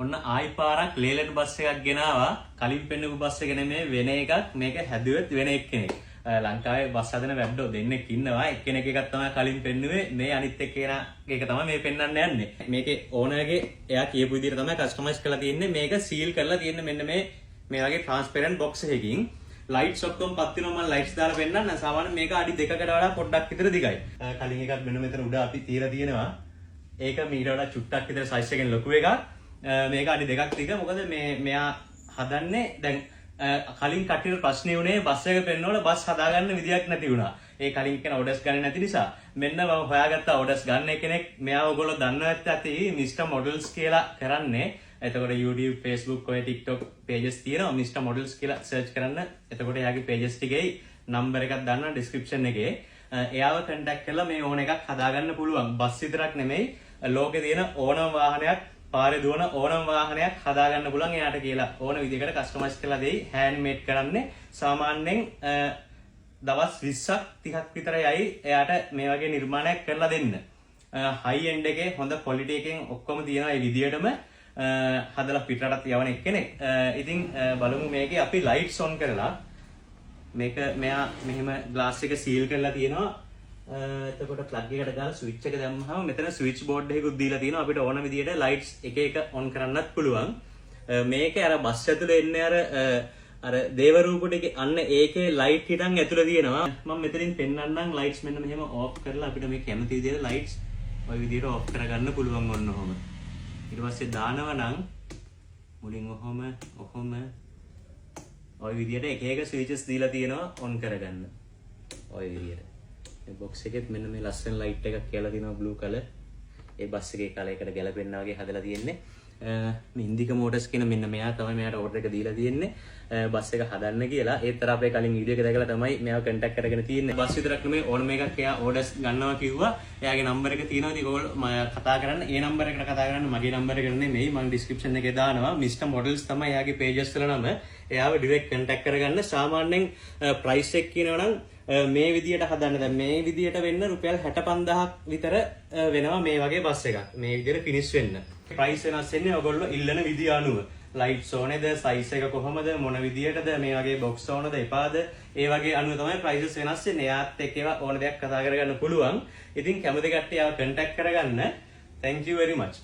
ඔන්න ආයි පාරක් ලේලන් බස් එකක් ගෙනාවා. කලින් පෙන්නපු බස් එක නෙමෙයි වෙන එකක්. මේක හැදුවෙත් වෙන එක්කෙනෙක්. ලංකාවේ බස් හදන වැඩෝ දෙන්නෙක් ඉන්නවා. එක්කෙනෙක් එකක් තමයි කලින් පෙන්නුවේ. මේ අනිත් එක්කෙනා එක තමයි මේ පෙන්වන්න යන්නේ. මේකේ ඕනර්ගේ එයා කියපු විදිහට තමයි කස්ටමයිස් කරලා තියෙන්නේ. මේක සීල් කරලා තියෙන්නේ මෙන්න මේ වගේ ට්‍රාන්ස්පරන්ට් බොක්ස් එකකින්. ලයිට්ස් ඔක්කොම පත් වෙනවා. මම ලයිට්ස් දාලා පෙන්නන්න. සාමාන්‍යයෙන් මේක අඩි 2කට වඩා පොඩ්ඩක් විතර දිගයි. කලින් එකක් මෙන්න මෙතන උඩ අපි තියලා තියෙනවා. ඒක මීට වඩා චුට්ටක් විතර සයිස් එකෙන් ලොකු එකක්. මේක අඩි 2ක් දිග. මොකද මෙයා හදන්නේ දැන් කලින් කටියට ප්‍රශ්නේ උනේ බස් එක පෙන්නනකොට බස් හදාගන්න විදියක් නැති වුණා. ඒ කලින් කෙනා ඕඩර්ස් ගන්නේ නැති නිසා මෙන්න මම හොයාගත්ත ඕඩර්ස් ගන්න කෙනෙක් මෙයා ඔයගොල්ලෝ දන්නවත් ඇති මිස්ටර් මොඩල්ස් කියලා කරන්නේ. එතකොට YouTube, Facebook, ඔය TikTok pages තියෙනවා මිස්ටර් මොඩල්ස් කියලා සර්ච් කරන්න. එතකොට එයාගේ pages ටිකේ නම්බර් එකක් දාන්න description එකේ. එයාව contact කරලා මේ ඕන එකක් හදාගන්න පුළුවන්. බස් විතරක් නෙමෙයි ලෝකේ තියෙන ඕනම වාහනයක් පාරේ දුවන ඕනම වාහනයක් හදාගන්න පුළුවන් එයාට කියලා ඕන විදිහකට කස්ටමයිස් කරලා දෙයි. හෑන්ඩ් මේඩ් කරන්නේ සාමාන්‍යයෙන් දවස් 20ක් 30ක් විතර යයි එයාට මේ වගේ නිර්මාණයක් කරලා දෙන්න. හයි එන්ඩ් එකේ හොඳ ක්වොලිටි එකෙන් ඔක්කොම තියෙනවා ඒ විදිහටම හදලා පිටරටත් යවන එක්කෙනෙක්. ඉතින් බලමු මේකේ අපි ලයිට්ස් ඔන් කරලා මේක මෙයා මෙහෙම ග්ලාස් එක සීල් කරලා තියෙනවා. එතකොට ප්ලග් එකට දාලා ස්විච් එක දැම්මහම මෙතන ස්විච් බෝඩ් එකකුත් දීලා තියෙනවා. අපිට ඕන විදිහට ලයිට්ස් එක එක ඔන් කරන්නත් පුළුවන්. මේකේ අර බස් ඇතුලේ එන්නේ අර දේවරූප ටිකේ අන්න ඒකේ ලයිට් හිටන් ඇතුලේ තියෙනවා. මම මෙතනින් පෙන්වන්නම් ලයිට්ස් මෙන්න මෙහෙම ඕෆ් කරලා අපිට මේ කැමති විදිහට ලයිට්ස් ওই විදිහට ඕෆ් කරගන්න පුළුවන් ඔන්න ඔහොම. ඊට පස්සේ දානවා නම් මුලින් ඔහොම ওই විදිහට එක එක ස්විචස් දීලා තියෙනවා ඔන් කරගන්න. ওই විදිහට. මේ බොක්ස් එකෙත් මෙන්න මේ ලස්සන ලයිට් එකක් කියලා තියෙනවා බ්ලූ කලර්. ඒ බස් එකේ කලර් එකට ගැලපෙන්න වගේ හදලා තියෙන්නේ. මේ ඉන්දික මෝටර්ස් කියන මෙන්න මෙයා තමයි මෙයාට ඕඩර් එක දීලා තියෙන්නේ. බස් එක හදන්න කියලා. ඒත් අර අපේ කලින් වීඩියෝ එක දැකලා තමයි මෙයාව කන්ටැක්ට් කරගෙන තියෙන්නේ. බස් විතරක් නෙමෙයි ඕනම එකක් එයා ඕඩර්ස් ගන්නවා කිව්වා. එයාගේ නම්බර් එක තියෙනවා. ඉතින් ඔයගොල්ලෝ කතා කරන්න. ඒ නම්බර් එකට කතා කරන්න. මගේ නම්බර් එක නෙමෙයි. මම ඩිස්ක්‍රිප්ෂන් එකේ දානවා. මිස්ටර් මොඩල්ස් තමයි එයාගේ පේජස් වල නම. එයාව ඩිරෙක්ට් කන්ටැක්ට් කරගන්න. සාමාන්‍යයෙන් ප්‍රයිස් එක කියනවා නම් මේ විදියට හදන්න දැන් මේ විදියට වෙන්න රුපියල් 65000ක් විතර වෙනවා මේ වගේ බස් එකක්. මේ විදියට ෆිනිෂ් වෙන්න. ප්‍රයිස් වෙනස් වෙන්නේ ඔයගොල්ලෝ ඉල්ලන විදිය අනුව. ලයිට්ස් ඕනේද, සයිස් එක කොහමද, මොන විදියටද, මේ වගේ බොක්ස් ඕනද, එපාද, ඒ වගේ අනුව තමයි ප්‍රයිසස් වෙනස් වෙන්නේ. එයාත් එක්ක ඕන දෙයක් කතා කරගන්න පුළුවන්. ඉතින් කැමති කට්ටිය ආව කන්ටැක්ට් කරගන්න. Thank you very much.